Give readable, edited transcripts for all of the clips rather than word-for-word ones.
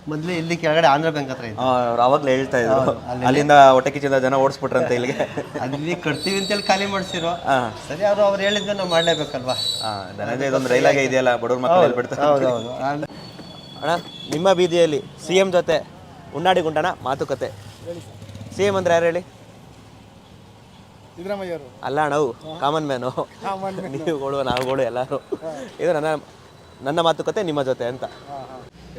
ಮೊದಲು ಇಲ್ಲಿ ಕೆಳಗಡೆ ಆಂಧ್ರ ಬ್ಯಾಂಕ್ ಹತ್ರ ಇತ್ತು. ಅವ್ರು ಆವಾಗಲೇ ಹೇಳ್ತಾ ಇದ್ರು ಅಲ್ಲಿಂದ ಹೊಟ್ಟೆ ಕಿಚ್ಚಿಂದ ಜನ ಓಡಿಸ್ಬಿಟ್ರಂತೆ ಇಲ್ಲಿಗೆ. ಅಲ್ಲಿ ಕಟ್ತೀವಿ ಅಂತೇಳಿ ಖಾಲಿ ಮಾಡಿಸಿರೋ. ಸರಿ ಅವ್ರು ಹೇಳಿದ್ವಿ ನಾವು ಮಾಡಲೇಬೇಕಲ್ವಾ. ಧನಂಜಯ ಇದೊಂದು ರೈಲಾಗೆ ಇದೆಯಲ್ಲ ಬಡವ್ರ ಮಕ್ಕಳು ಹೇಳ್ಬಿಡ್ತಾರೆ. ಹೌದೌದು. ಅಣ್ಣ ನಿಮ್ಮ ಬೀದಿಯಲ್ಲಿ CM ಜೊತೆ ಉಣ್ಣಾಡಿ ಗುಂಡಣ್ಣ ಮಾತುಕತೆ. CM ಅಂದ್ರೆ ಯಾರು ಹೇಳಿ? ಸಿದ್ದರಾಮಯ್ಯರು ಅಲ್ಲ ಅಣ್ಣವು ಕಾಮನ್ ಮ್ಯಾನು, ನೀವುಗಳು ನಾವುಗಳು ಎಲ್ಲರೂ. ಇದು ನನ್ನ ಮಾತುಕತೆ ನಿಮ್ಮ ಜೊತೆ ಅಂತ.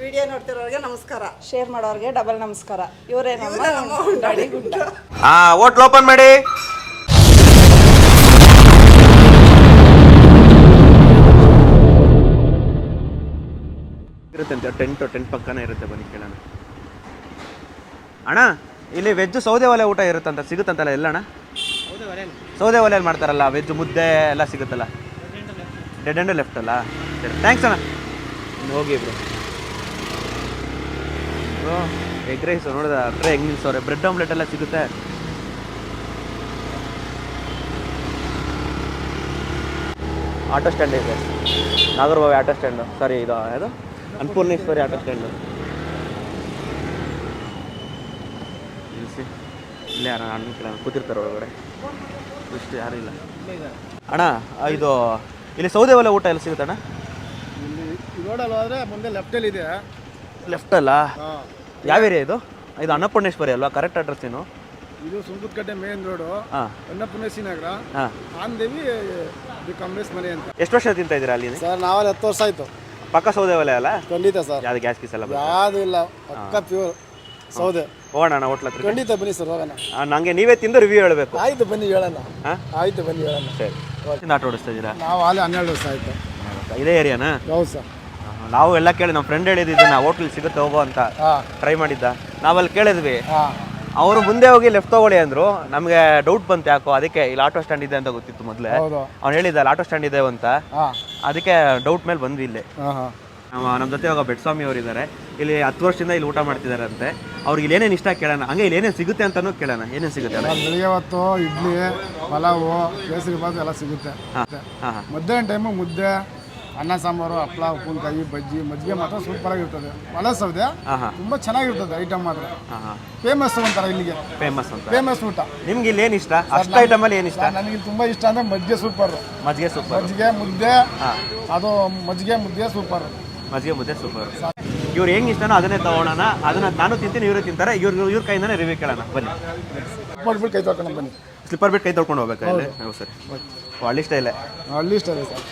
ವಿಡಿಯೋ ನೋಡ್ತಿರೋರಿಗೆ ನಮಸ್ಕಾರ, ಶೇರ್ ಮಾಡೋರಿಗೆ ಡಬಲ್ ನಮಸ್ಕಾರ. ಇವರೇ ನಮ್ಮ ಉಂಡಾಡಿ ಗುಂಡ. ಹೋಟ್ಲ್ ಓಪನ್ ಮಾಡಿ. ಇರುತ್ತೆ ಟೆಂಟ್ ಪಕ್ಕನೇ ಇರುತ್ತೆ, ಬನ್ನಿ ಕೇಳೋಣ. ಅಣ್ಣ ಇಲ್ಲಿ ವೆಜ್ ಸೌದೆ ಒಲೆ ಊಟ ಇರುತ್ತಂತ, ಸಿಗುತ್ತಂತಲ್ಲ ಎಲ್ಲ ಅಣ್ಣ? ಸೌದೆ ಒಲೆಯಲ್ಲಿ ಮಾಡ್ತಾರಲ್ಲ ವೆಜ್ ಮುದ್ದೆ ಎಲ್ಲ ಸಿಗುತ್ತಲ್ಲ? ಡೆಡ್ ಆ್ಯಂಡ್ ಲೆಫ್ಟ್ ಅಲ್ಲ? ಸರಿ ಥ್ಯಾಂಕ್ಸ್ ಅಣ್ಣ. ಇನ್ನು ಹೋಗಿ ಇಬ್ರು ಎಗ್ ರೈಸ್ ನೋಡಿದ ಅಟ್ರೆ ಹೆಂಗೆ ನಿಲ್ಸವ್ರೆ. ಬ್ರೆಡ್ ಆಮ್ಲೆಟ್ ಎಲ್ಲ ಸಿಗುತ್ತೆ. ಆಟೋ ಸ್ಟ್ಯಾಂಡ್ ಇದೆ, ನಾಗರಬಾವಿ ಆಟೋ ಸ್ಟ್ಯಾಂಡು. ಸಾರಿ ಇದು ಯಾವುದು ಅನ್ನಪೂರ್ಣೇಶ್ವರಿ ಆಟೋ ಸ್ಟ್ಯಾಂಡು. ನಿಲ್ಲಿಸಿ ಇಲ್ಲೇ ಯಾರು ಅಣ್ಣ ಕೂತಿರ್ತಾರೆ ಒಳಗಡೆ, ಇಷ್ಟು ಯಾರೂ ಇಲ್ಲ. ಅಣ್ಣ ಇದು ಇಲ್ಲಿ ಸೌದೆ ಒಲೆ ಊಟ ಎಲ್ಲ ಸಿಗುತ್ತೆ ಅಣ್ಣ? ರೋಡಲ್ಲಿ ಹೋದ್ರೆ ಮುಂದೆ ಲೆಫ್ಟಲ್ಲಿ ಇದೆ. ಲೆಫ್ಟ್ ಅಲ್ಲ? ಯಾವ ಏರಿಯಾ ಇದು? ಇದು ಅನ್ನಪೂರ್ಣೇಶ್ವರಿ ಅಲ್ವಾ? ಕರೆಕ್ಟ್ ಅಡ್ರೆಸ್ ಏನು? ಇದು ಸುಂಕದಕಟ್ಟೆ ಮೇನ್ ರೋಡು, ಅನ್ನಪೂರ್ಣೇಶ್ವರಿ ನಗರ, ಆಂದೇವಿ ಕಾಂಗ್ರೆಸ್ ಮನೆ ಅಂತ. ಎಷ್ಟು ವರ್ಷ ತಿಂತಾ ಇದ್ದೀರಾ ಅಲ್ಲಿ? ಸರ್ ನಾವಲ್ಲಿ 10 ವರ್ಷ ಆಯ್ತು. ಪಕ್ಕ ಸೌದೆ ಒಲೆ ಅಲ್ಲ? ಖಂಡಿತ ಸರ್. ಯಾವ್ದು ಗ್ಯಾಸ್ ಗೀಸ್ ಎಲ್ಲ? ಯಾವುದು ಇಲ್ಲ, ಪಕ್ಕ ಪ್ಯೂರ್ ಸೌದೆ. ಹೋಗೋಣ ಅಣ್ಣ ಹೋಟ್ಲ ಹತ್ರ. ಖಂಡಿತ ಬನ್ನಿ ಸರ್, ಹೋಗೋಣ. ನಂಗೆ ನೀವೇ ತಿಂದು ರಿವ್ಯೂ ಹೇಳಬೇಕು. ಆಯ್ತು ಬನ್ನಿ ಹೇಳೋಣ. ಆಯ್ತು ಬನ್ನಿ ಹೇಳೋಣ. ಸರಿ. ಆಟೋ ಓಡಿಸ್ತಾ ಇದ್ದೀರಾ? ನಾವು ಅಲ್ಲಿ 12 ವರ್ಷ ಆಯ್ತು. ಇದೇ ಏರಿಯಾನಾ? ಹೌದು ಸರ್. ನಾವು ಎಲ್ಲ ಕೇಳಿ ನಮ್ಮ ಫ್ರೆಂಡ್ ಹೇಳಿದ್ದಿದ್ದನ್ನ ಹೋಟ್ಲ್ ಸಿಗುತ್ತೆ ಹೋಗೋ ಅಂತ ಟ್ರೈ ಮಾಡಿದ್ದ. ನಾವಲ್ಲಿ ಕೇಳಿದ್ವಿ, ಅವರು ಮುಂದೆ ಹೋಗಿ ಲೆಫ್ಟ್ ತಗೊಳ್ಳಿ ಅಂದ್ರು. ನಮಗೆ ಡೌಟ್ ಬಂತು ಯಾಕೋ, ಅದಕ್ಕೆ ಇಲ್ಲಿ ಆಟೋ ಸ್ಟ್ಯಾಂಡ್ ಇದೆ ಅಂತ ಗೊತ್ತಿತ್ತು ಮೊದಲೇ. ಅವ್ನು ಹೇಳಿದ್ದ ಅಲ್ಲಿ ಆಟೋ ಸ್ಟ್ಯಾಂಡ್ ಇದೆ ಅಂತ, ಅದಕ್ಕೆ ಡೌಟ್ ಮೇಲೆ ಬಂದ್ವಿ ಇಲ್ಲಿ. ನಮ್ಮ ಜೊತೆ ಇವಾಗ ಬೆಟ್ಸ್ವಾಮಿ ಅವರು ಇದ್ದಾರೆ. ಇಲ್ಲಿ 10 ವರ್ಷದಿಂದ ಇಲ್ಲಿ ಊಟ ಮಾಡ್ತಿದ್ದಾರೆ ಅಂತೆ. ಅವ್ರಿಗೆ ಇಲ್ಲಿ ಏನೇನು ಇಷ್ಟ ಕೇಳೋಣ, ಹಂಗೆ ಇಲ್ಲಿ ಏನೇನು ಸಿಗುತ್ತೆ ಅಂತಲೂ ಕೇಳೋಣ. ಏನೇನು ಸಿಗುತ್ತೆ? ಬೆಳಿಗ್ಗೆ ಹೊತ್ತು ಇಡ್ಲಿ, ಪಲಾವು, ಕೇಸರಿ ಬಾತ್ ಎಲ್ಲ ಸಿಗುತ್ತೆ. ಮಧ್ಯಾಹ್ನ ಟೈಮು ಮುದ್ದೆ, ಅನ್ನ ಸಾಂಬಾರು, ಹಪ್ಪಳ, ಉಪ್ಪಿನಕಾಯಿ, ಬಜ್ಜಿ, ಮಜ್ಜಿಗೆ ಮಾತ್ರ ಸೂಪರ್ ಆಗಿರ್ತದೆ. ಒಲೆ ಸೌದೆ ತುಂಬಾ ಚೆನ್ನಾಗಿರ್ತದೆ. ಐಟಮ್ ಮಾತ್ರ ಫೇಮಸ್ ಅಂತಾರೆ ಇಲ್ಲಿಗೆ. ಫೇಮಸ್ ಊಟ. ನಿಮ್ಗೆ ಇಲ್ಲಿ ಏನು ಇಷ್ಟ? ಅಷ್ಟು ಐಟಮ್ ಅಲ್ಲಿ ಏನು ಇಷ್ಟ? ನನಗೆ ತುಂಬಾ ಇಷ್ಟ ಅಂದ್ರೆ ಮಜ್ಜಿಗೆ ಸೂಪರ್. ಮಜ್ಜಿಗೆ ಮುದ್ದೆ, ಅದು ಮಜ್ಜಿಗೆ ಮುದ್ದೆ ಸೂಪರ್. ಮಜ್ಜಿಗೆ ಮುದ್ದೆ ಸೂಪರ್. ಇವ್ರು ಹೆಂಗ್ ಇಷ್ಟನೋ ಅದನ್ನೇ ತಗೊಳ್ಳೋಣ. ಅದನ್ನ ನಾನು ತಿಂತೀನಿ, ಇವರು ತಿಂತಾರೆ. ಇವ್ರ ಕೈಯಿಂದಾನೆ ರಿವ್ಯೂ ಕೇಳೋಣ ಬನ್ನಿ. ಬಿಟ್ಟು ಕೈ ತೊಳ್ಕೊಂಡು ಬನ್ನಿ. ಸ್ಲಿಪ್ಪರ್ ಬಿಟ್ಟು ಕೈ ತೊಳ್ಕೊಂಡು ಹೋಗ್ಬೇಕಾ? ಹೌದು ಸರಿ. ಹಳ್ಳಿ ಸ್ಟೈಲೇ? ಹಳ್ಳಿ ಸ್ಟೈಲೇ ಸರ್.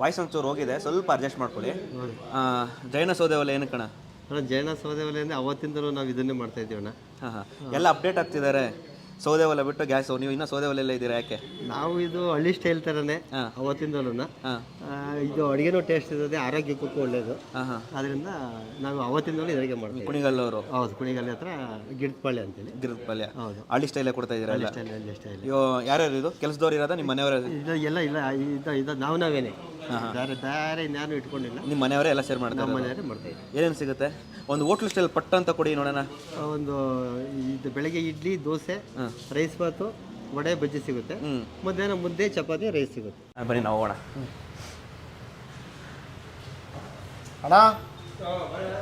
ವಾಯ್ಸ್ ಒಂಚೂರು ಹೋಗಿದೆ, ಸ್ವಲ್ಪ ಅಡ್ಜಸ್ಟ್ ಮಾಡ್ಕೊಳ್ಳಿ. ಜೈನ ಸೌದೆ ಒಲೆ ಏನು ಕಣ? ಜೈನ ಸೌದೆ ಒಲೆ ಅಂದರೆ ಅವತ್ತಿಂದಲೂ ನಾವು ಇದನ್ನೇ ಮಾಡ್ತಾ ಇದ್ದೀವಣ್ಣ. ಎಲ್ಲ ಅಪ್ಡೇಟ್ ಆಗ್ತಿದ್ದಾರೆ. ಸೌದೆ ಒಲೆ ಬಿಟ್ಟು ಗ್ಯಾಸ್. ನೀವು ಇನ್ನೂ ಸೌದೆ ಒಲೆ ಎಲ್ಲ ಇದ್ದೀರಾ? ಯಾಕೆ? ನಾವು ಇದು ಹಳ್ಳಿ ಸ್ಟೈಲ್ ಥರನೇ ಅವತ್ತಿಂದಲೂ. ಇದು ಅಡುಗೆನೂ ಟೇಸ್ಟ್ ಇರ್ತದೆ, ಆರೋಗ್ಯಕ್ಕೂ ಒಳ್ಳೆಯದು. ಅದರಿಂದ ನಾವು ಅವತ್ತಿಂದಲೂ ಇದರಿಗೆ ಮಾಡ್ತೀವಿ. ಕುಣಿಗಲ್ಲವರು? ಹೌದು, ಕುಣಿಗಲ್ಲಿ ಹತ್ರ ಗಿಡದಪಾಳ್ಯ ಅಂತೇಳಿ. ಗಿಡದಪಾಳ್ಯ. ಹೌದು, ಹಳ್ಳಿ ಸ್ಟೈಲೇ ಕೊಡ್ತಾ ಇದ್ದೀರಾ? ಹಳ್ಳಿ ಸ್ಟೈಲ್. ಯಾರ್ಯಾರು ಇದು ಕೆಲಸದವ್ರು ಇರೋದ? ನಿಮ್ಮ ಮನೆಯವರೇ? ಇದು ಎಲ್ಲ ಇಲ್ಲ, ಇದು ನಾವೇನೆ, ಬೇರೆ ಇನ್ಯಾರು ಇಟ್ಕೊಂಡಿಲ್ಲ. ನಿಮ್ಮ ಮನೆಯವರೇ ಎಲ್ಲ ಶೇರ್ ಮಾಡ್ತಾರೆ? ನಮ್ಮ ಮನೆಯವರೇ ಮಾಡ್ತೀವಿ. ಏನೇನು ಸಿಗುತ್ತೆ? ಒಂದು ಹೋಟ್ಲ್ ಸ್ಟೈಲ್ ಪಟ್ಟ ಅಂತ ಕೊಡಿ ನೋಡೋಣ. ಒಂದು ಇದು ಬೆಳಗ್ಗೆ ಇಡ್ಲಿ, ದೋಸೆ, ರೈಸ್ ಬಾತು, ವಡೆ, ಬಜ್ಜಿ ಸಿಗುತ್ತೆ. ಮಧ್ಯಾಹ್ನ ಮುದ್ದೆ, ಚಪಾತಿ, ರೈಸ್ ಸಿಗುತ್ತೆ. ಬನ್ನಿ ನಾವು ಹೋಗೋಣ. ಅಣ್ಣ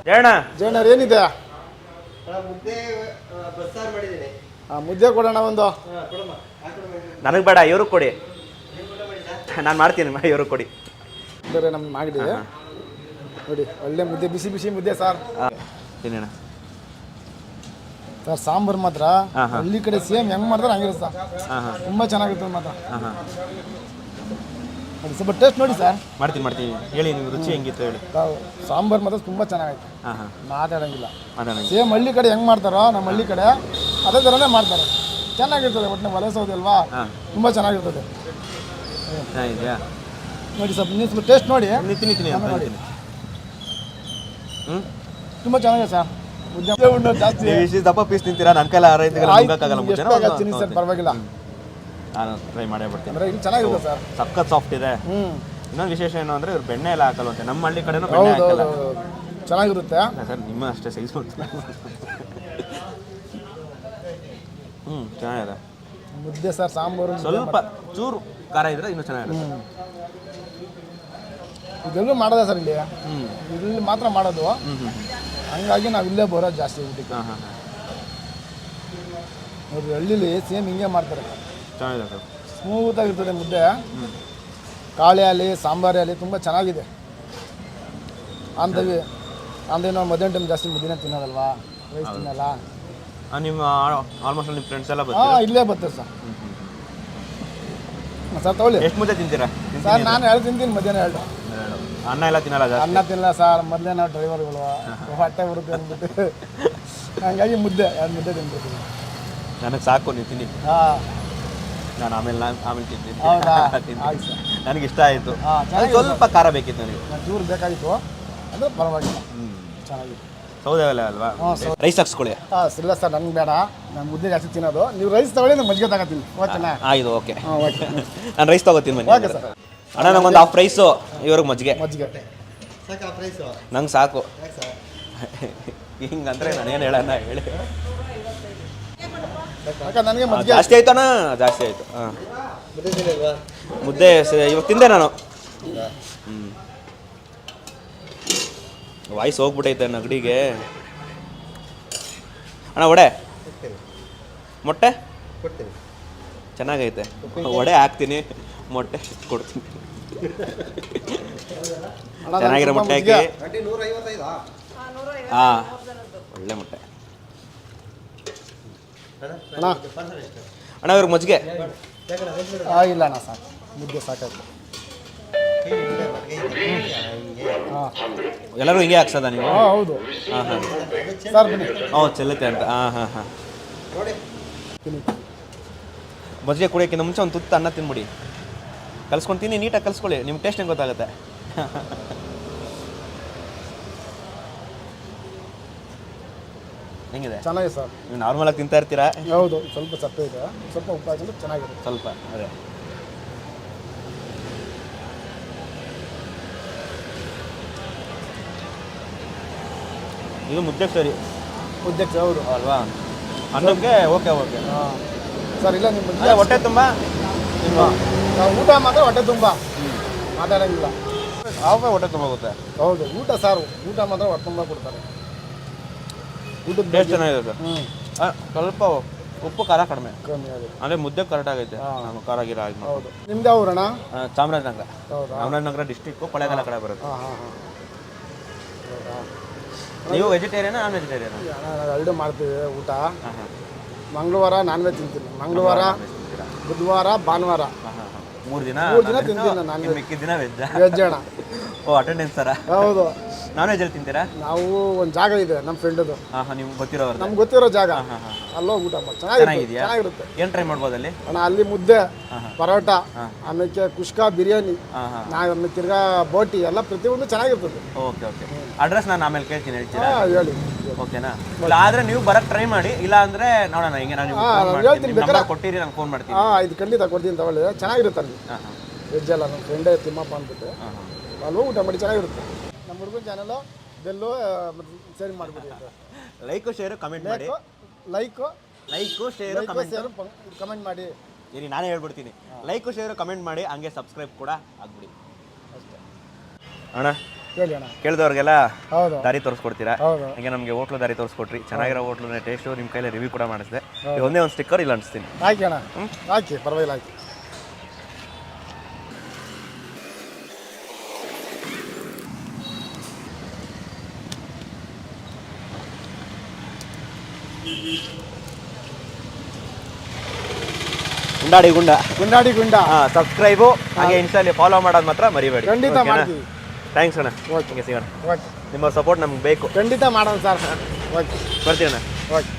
ಜಯಣ್ಣ ಏನಿದೆ? ಮುದ್ದೆ ಬಸ್ಸಾರು ಮಾಡಿದ್ದೀನಿ. ಮುದ್ದೆ ಕೊಡೋಣ ಒಂದು. ನನಗೆ ಬೇಡ, ಇವರು ಕೊಡಿ. ನಾನು ಮಾಡ್ತೀನಿ, ಇವರು ಕೊಡಿ. ಬೇರೆ ನಮ್ಗೆ ಮಾಡಿ ನೋಡಿ. ಒಳ್ಳೆ ಮುದ್ದೆ, ಬಿಸಿ ಬಿಸಿ ಮುದ್ದೆ ಸರ್. ತಿನ್ನೋಣ ಸರ್. ಸಾಂಬಾರು ಮಾತ್ರ ಹಳ್ಳಿ ಕಡೆ ಸೇಮ್ ಹೆಂಗ್ ಮಾಡ್ತಾರೆ ಹಂಗಿರುತ್ತೆ ಸರ್. ತುಂಬಾ ಚೆನ್ನಾಗಿರ್ತದೆ ಮಾತ್ರ. ಸ್ವಲ್ಪ ಟೇಸ್ಟ್ ನೋಡಿ ಸರ್. ಮಾಡ್ತೀನಿ ಹೇಳಿ, ನೀವು ರುಚಿ ಹೆಂಗಿತ್ತು ಹೇಳಿ. ಸಾಂಬಾರು ಮಾತ್ರ ತುಂಬಾ ಚೆನ್ನಾಗೈತೆ. ಮಾತಾಡಂಗಿಲ್ಲ. ಸೇಮ್ ಹಳ್ಳಿ ಕಡೆ ಹೆಂಗ್ ಮಾಡ್ತಾರೋ ನಮ್ಮ ಹಳ್ಳಿ ಕಡೆ ಅದೇ ಥರನೇ ಮಾಡ್ತಾರೆ. ಚೆನ್ನಾಗಿರ್ತದೆ. ಒಟ್ಟಿನ ಒಲೆ ಸೌದೆ ಅಲ್ವಾ, ತುಂಬಾ ಚೆನ್ನಾಗಿರ್ತದೆ ನೋಡಿ. ಸ್ವಲ್ಪ ನೀವು ಸ್ವಲ್ಪ ಟೇಸ್ಟ್ ನೋಡಿ. ನೋಡಿ ತುಂಬಾ ಚೆನ್ನಾಗಿದೆ ಸರ್. ಮುದ್ದೆ ಜಾಸ್ತಿ ದಪ್ಪ ಪೀಸ್ ತಿಂತೀರಾ? ನನ್ನ ಕೈಲ ಸರ್, ಪರವಾಗಿಲ್ಲ. ನಾನು ಟ್ರೈ ಮಾಡೇ ಬಿಡ್ತೀನಿ. ಇದು ಚೆನ್ನಾಗಿದೆ ಸರ್, ಸಖತ್ ಸಾಫ್ಟ್ ಇದೆ. ಇನ್ನೊಂದು ವಿಶೇಷ ಏನು ಅಂದರೆ ಇವ್ರು ಬೆಣ್ಣೆ ಎಲ್ಲ ಹಾಕಲ್ವಂತೆ. ನಮ್ಮ ಹಳ್ಳಿ ಕಡೆನೂ ಬೆಣ್ಣೆ ಹಾಕಲ್ಲ. ಚೆನ್ನಾಗಿರುತ್ತೆ ಸರ್. ನಿಮ್ಮ ಅಷ್ಟೇ ಸೈಜ್ ಚೆನ್ನಾಗಿದೆ. ಚೆನ್ನಾಗಿದೆ. ಮುದ್ದೆ ಸರ್ ಸಾಂಬಾರು ಸ್ವಲ್ಪ ಚೂರು ಖಾರ ಇದ್ರೆ ಇನ್ನೂ ಚೆನ್ನಾಗಿರುತ್ತೆ. ಇದೆಲ್ಲೂ ಮಾಡೋದ ಸರ್ ಇಲ್ಲಿ ಮಾತ್ರ ಮಾಡೋದು. ಹಂಗಾಗಿ ನಾವು ಇಲ್ಲೇ ಬರೋದು ಜಾಸ್ತಿ ಊಟಕ್ಕೆ. ನೋಡ್ರಿ ಹಳ್ಳಿಲಿ ಸೇಮ್ ಹಿಂಗೆ ಮಾಡ್ತಾರೆ, ಚೆನ್ನಾಗಿದೆ ಸರ್. ಸ್ಮೂತಾಗಿರ್ತದೆ ಮುದ್ದೆ. ಕಾಳಿ ಆಗಲಿ ಸಾಂಬಾರು ಆಗಲಿ ತುಂಬ ಚೆನ್ನಾಗಿದೆ. ಅಂತೀವಿ ಅಂದರೆ ನಾವು ಮಧ್ಯಾಹ್ನ ಟೈಮ್ ಜಾಸ್ತಿ ಮುದ್ದೆನೇ ತಿನ್ನೋದಲ್ವಾ, ರೈಸ್ ತಿನ್ನಲ್ಲ. ನಿಮ್ಮ ಆಲ್ಮೋಸ್ಟ್ ನಿಮ್ಮ ಫ್ರೆಂಡ್ಸ್ ಎಲ್ಲ ಇಲ್ಲೇ ಬರ್ತಾರೆ ಸರ್. ಸರ್ ತಗೊಳ್ಳಿ. ಎಷ್ಟು ಮುದ್ದೆ ತಿಂತೀರಾ ಸರ್ ನಾನು 2 ತಿಂತೀನಿ, ಮಧ್ಯಾಹ್ನ 2. ಅನ್ನ ಎಲ್ಲ ತಿನ್ನಲ್ಲ ಜಾಸ್ತಿ? ಅನ್ನ ತಿನ್ನಲ್ಲ ಸರ್, ಮೊದಲೇ ನಾವು ಡ್ರೈವರ್ಗಳು ಹೊಟ್ಟೆ ಬರುತ್ತೆ ಅಂದ್ಬಿಟ್ಟು ಹಂಗಾಗಿ ಮುದ್ದೆ 2 ಮುದ್ದೆ ತಿಂದ್ಬಿಡ್ತೀನಿ. ನನಗೆ ಸಾಕು, ನೀವು ತಿನ್ನಿ. ನಾನು ಆಮೇಲೆ ತಿಂತೀನಿ. ಹೌದಾ? ಆಯ್ತು ಸರ್. ನನಗೆ ಇಷ್ಟ ಆಯಿತು. ಸ್ವಲ್ಪ ಖಾರ ಬೇಕಿತ್ತು ನನಗೆ, ಚೂರು ಬೇಕಾಗಿತ್ತು, ಅದು ಪರವಾಗಿಲ್ಲ, ಚೆನ್ನಾಗಿತ್ತು. ಸೌದೆ ಒಲೆ ಅಲ್ವಾ? ರೈಸ್ ಹಾಕ್ಸ್ಕೊಳ್ಳಿ. ಇಲ್ಲ ಸರ್, ನನಗೆ ಬೇಡ, ನಾನು ಮುದ್ದೆ ಜಾಸ್ತಿ ತಿನ್ನೋದು. ನೀವು ರೈಸ್ ತಗೊಳ್ಳಿ, ನಾನು ಮಜ್ಜಿಗೆ ತಗೋತೀನಿ. ಓಕೆನಾ? ಆಯ್ತು, ಓಕೆ. ಓಕೆ, ನಾನು ರೈಸ್ ತಗೋತೀನಿ ಬನ್ನಿ. Okay sir. ಅಣ್ಣ ನಂಗೊಂದು ಹಾಫ್ ರೈಸು, ಇವ್ರಿಗೆ ಮಜ್ಜಿಗೆ. ನಂಗೆ ಸಾಕು. ಹಿಂಗಂದ್ರೆ ನಾನೇನು ಹೇಳಣ್ಣ, ಹೇಳಿ. ನನಗೆ ಮಜ್ಜಿಗೆ ಜಾಸ್ತಿ ಆಯ್ತಣ್ಣ, ಜಾಸ್ತಿ ಆಯಿತು. ಹಾಂ, ಮುದ್ದೆ ಇವಾಗ ತಿಂದೆ ನಾನು. ವಾಯ್ಸ್ ಹೋಗ್ಬಿಟ್ಟೈತೆ ನಗಡಿಗೆ. ಅಣ್ಣ ವಡೆ, ಮೊಟ್ಟೆ ಚೆನ್ನಾಗೈತೆ. ವಡೆ ಹಾಕ್ತೀನಿ, ಮೊಟ್ಟೆ ಕೊಡ್ತೀನಿ. ಚೆನ್ನಾಗಿರೋ ಮೊಟ್ಟೆ ಹಾಕಿ. ಹಾಂ, ಒಳ್ಳೆ ಮೊಟ್ಟೆ. ಅಣ್ಣ ಇವ್ರಿಗೆ ಮಜ್ಜಿಗೆ ಇಲ್ಲ ಅಣ್ಣ, ಸಾಕು, ಮುದ್ದೆ ಸಾಕಾಯ್ತು. ಎಲ್ಲರೂ ಹಿಂಗೆ ಹಾಕ್ಸದ ನೀವು? ಹೌದು. ಹಾಂ ಹಾಂ ಸರ್ ಬನ್ನಿ. ಚೆಲ್ಲುತ್ತೆ ಅಂತ. ಹಾಂ ಹಾಂ ಹಾಂ. ಮಜ್ಜಿಗೆ ಕುಡಿಯೋಕ್ಕಿಂತ ಮುಂಚೆ ಒಂದು ತುತ್ತು ಅನ್ನ ತಿನ್ಬಿಡಿ. ಕಲ್ಸ್ಕೊಂಡು ತಿನ್ನಿ, ನೀಟಾಗಿ ಕಲ್ಸ್ಕೊಳ್ಳಿ, ನಿಮ್ಮ ಟೇಸ್ಟ್ ಹೆಂಗೆ ಗೊತ್ತಾಗುತ್ತೆ. ಹೆಂಗಿದೆ? ಚೆನ್ನಾಗಿದೆ ಸರ್. ನೀವು ನಾರ್ಮಲಾಗಿ ತಿಂತಾ ಇರ್ತೀರಾ? ಹೌದು, ಸ್ವಲ್ಪ ಸಪ್ಪೆ ಇದೆ, ಸ್ವಲ್ಪ ಉಪ್ಪು ಹಾಕಿದ್ರೆ ಚೆನ್ನಾಗಿರುತ್ತೆ. ಸ್ವಲ್ಪ ಅದೇ. ಇದು ಮುದ್ದೆಗೆ ಸರಿ. ಮುದ್ದೆಗೆ ಹೌದು ಅಲ್ವಾ? ಅನ್ನಕ್ಕೆ ಓಕೆ ಓಕೆ. ಹಾಂ ಸರ್. ಇಲ್ಲ ನಿಮ್ಮ ಅದೇ ಹೊಟ್ಟೆ ತುಂಬ ನಾವು ಊಟ ಮಾತ್ರ ಹೊಟ್ಟೆ ತುಂಬ ಮಾತಾಡೋಂಗಿಲ್ಲ. ಆವಾಗ ಹೊಟ್ಟೆ ತುಂಬ ಹೋಗುತ್ತೆ. ಹೌದು, ಊಟ ಸಾರು, ಊಟ ಮಾತ್ರ ಹೊಟ್ಟೆ ತುಂಬ ಕೊಡ್ತಾರೆ. ಊಟದ ಟೇಸ್ಟ್ ಚೆನ್ನಾಗಿದೆ ಸರ್. ಸ್ವಲ್ಪ ಉಪ್ಪು ಖಾರ ಕಡಿಮೆ, ಕಮ್ಮಿ ಆಗುತ್ತೆ. ಅಂದರೆ ಮುದ್ದೆ ಕರೆಕ್ಟ್ ಆಗೈತೆ. ನಾನು ಖಾರ ಗಿರ ಆಗಿ. ಹೌದು. ನಿಮ್ದು ಯಾವೂರಣ? ಚಾಮರಾಜನಗರ. ಹೌದಾ? ಚಾಮರಾಜನಗರ ಡಿಸ್ಟಿಕ್ಕು, ಕೊಳ್ಳೇಗಾಲ ಕಡೆ ಬರುತ್ತೆ. ಹಾಂ ಹಾಂ ಹಾಂ. ಹೌದಾ? ನೀವು ವೆಜಿಟೇರಿಯನಾ ನಾನ್ ವೆಜಿಟೇರಿಯನಾ? ನಾವು 2 ಮಾಡ್ತೀವಿ ಊಟ. ಹಾಂ ಹಾಂ. ಮಂಗಳವಾರ ನಾನ್ ವೆಜ್ ತಿಂತೀನಿ, ಮಂಗಳವಾರ, ಬುಧವಾರ, ಭಾನುವಾರ 3 ದಿನ ತಿಂತೀನಿ ನಾನು. ಮಿಕ್ಕಿದ ದಿನ ವೆಜ್. ವೆಜ್ ಅಣ್ಣ. ಓ, ಅಟೆಂಡೆನ್ಸ್ ಸರ? ಹೌದು. ನಾನ್ ವೆಜ್ ಅಲ್ಲಿ ತಿಂತೀರಾ? ನಾವು ಒಂದು ಜಾಗ ಇದೆ ನಮ್ಮ ಫ್ರೆಂಡದು. ಹಾಂ ಹಾಂ, ನಿಮ್ಗೆ ಗೊತ್ತಿರೋರು? ನಮ್ಗೆ ಗೊತ್ತಿರೋ ಜಾಗ. ಅಲ್ಲೋಗಿ ಊಟ ಮಾಡಿ ಚೆನ್ನಾಗಿದೆಯಾ? ಚೆನ್ನಾಗಿರುತ್ತೆ. ಏನು ಟ್ರೈ ಮಾಡ್ಬೋದು ಅಲ್ಲಿ? ಅಣ್ಣ ಅಲ್ಲಿ ಮುದ್ದೆ, ಪರೋಟ, ಆಮೇಲೆ ಕುಷ್ಕಾ, ಬಿರಿಯಾನಿ, ಆಮೇಲೆ ತಿರ್ಗಾ ಬೋಟಿ ಎಲ್ಲ ಪ್ರತಿಯೊಂದು ಚೆನ್ನಾಗಿರ್ತದೆ. Okay okay. ಅಡ್ರೆಸ್ ನಾನು ಆಮೇಲೆ ಕೇಳ್ತೀನಿ, ಹೇಳ್ತೀರಾ? ಹೇಳಿ. ಓಕೆನಾ? ಇಲ್ಲ ಆದರೆ ನೀವು ಬರಕ್ಕೆ ಟ್ರೈ ಮಾಡಿ, ಇಲ್ಲ ಅಂದರೆ ನೋಡೋಣ. ಹಿಂಗೆ ನಾನು ನಿಮ್ಗೆ ಕೊಟ್ಟಿರಿ, ನಾನು ಫೋನ್ ಮಾಡ್ತೀನಿ. ಇದು ಖಂಡಿತ ಕೊಡ್ತೀನಿ, ತಗೊಳ್ಳಿ. ಚೆನ್ನಾಗಿರುತ್ತೆ ಅಲ್ಲಿ ವೆಜ್ ಎಲ್ಲ. ನಮ್ಮ ಫ್ರೆಂಡೇ ತಿಮ್ಮಪ್ಪ ಅಂದ್ಬಿಟ್ಟು ಅಲ್ಲಿ ಊಟ ಮಾಡಿ ಚೆನ್ನಾಗಿರುತ್ತೆ. ನಮ್ಮ ಹುಡುಗನ ಚಾನಲು ಬೆಲ್ಲು ಶೇರ್ ಮಾಡಿಬಿಡಿ. ಲೈಕು ಶೇರು ಕಮೆಂಟ್ ಮಾಡಿ. ಲೈಕು ಶೇರು ಕಮೆಂಟ್ ಮಾಡಿ. ಇರಿ, ನಾನೇ ಹೇಳ್ಬಿಡ್ತೀನಿ. ಲೈಕು ಶೇರು ಕಮೆಂಟ್ ಮಾಡಿ, ಹಂಗೆ ಸಬ್ಸ್ಕ್ರೈಬ್ ಕೂಡ ಆಗ್ಬಿಡಿ ಅಷ್ಟೇ. ಅಣ್ಣ ಹೇಳಿ ಅಣ್ಣ. ಕೇಳಿದವ್ರಿಗೆಲ್ಲ ಹೌದು ದಾರಿ ತೋರಿಸ್ಕೊಡ್ತೀರಾ? ಹೌದು. ಹಂಗೆ ನಮಗೆ ಹೋಟ್ಲು ದಾರಿ ತೋರಿಸ್ಕೊಟ್ರಿ. ಚೆನ್ನಾಗಿರೋ ಹೋಟ್ಲನ್ನ ಟೇಸ್ಟು ನಿಮ್ಮ ಕೈಲಿ ರಿವ್ಯೂ ಕೂಡ ಮಾಡಿಸಿದೆ. ಒಂದೇ ಒಂದು ಸ್ಟಿಕ್ಕರ್ ಇಲ್ಲ ಅನಿಸ್ತೀನಿ. ಹಾಕಿ ಅಣ್ಣ, ಹಾಕಿ, ಪರವಾಗಿಲ್ಲ, ಹಾಕಿ. ಗುಂಡಾಡಿ ಗುಂಡ. ಸಬ್ಸ್ಕ್ರೈಬು ಹಾಗೆ ಇನ್ಸ್ಟಾಲಿ ಫಾಲೋ ಮಾಡೋದು ಮಾತ್ರ ಮರಿಬೇಡಿ. ಖಂಡಿತ ಮಾಡ್ತೀವಿ. ಥ್ಯಾಂಕ್ಸ್ ಅಣ್ಣ. ಓಕೆ, ಸಿಗೋಣ. ಓಕೆ. ನಿಮ್ಮ ಸಪೋರ್ಟ್ ನಮ್ಗೆ ಬೇಕು. ಖಂಡಿತ ಮಾಡೋಣ ಸರ್. ಓಕೆ, ಬರ್ತೀವಿ ಅಣ್ಣ. ಓಕೆ.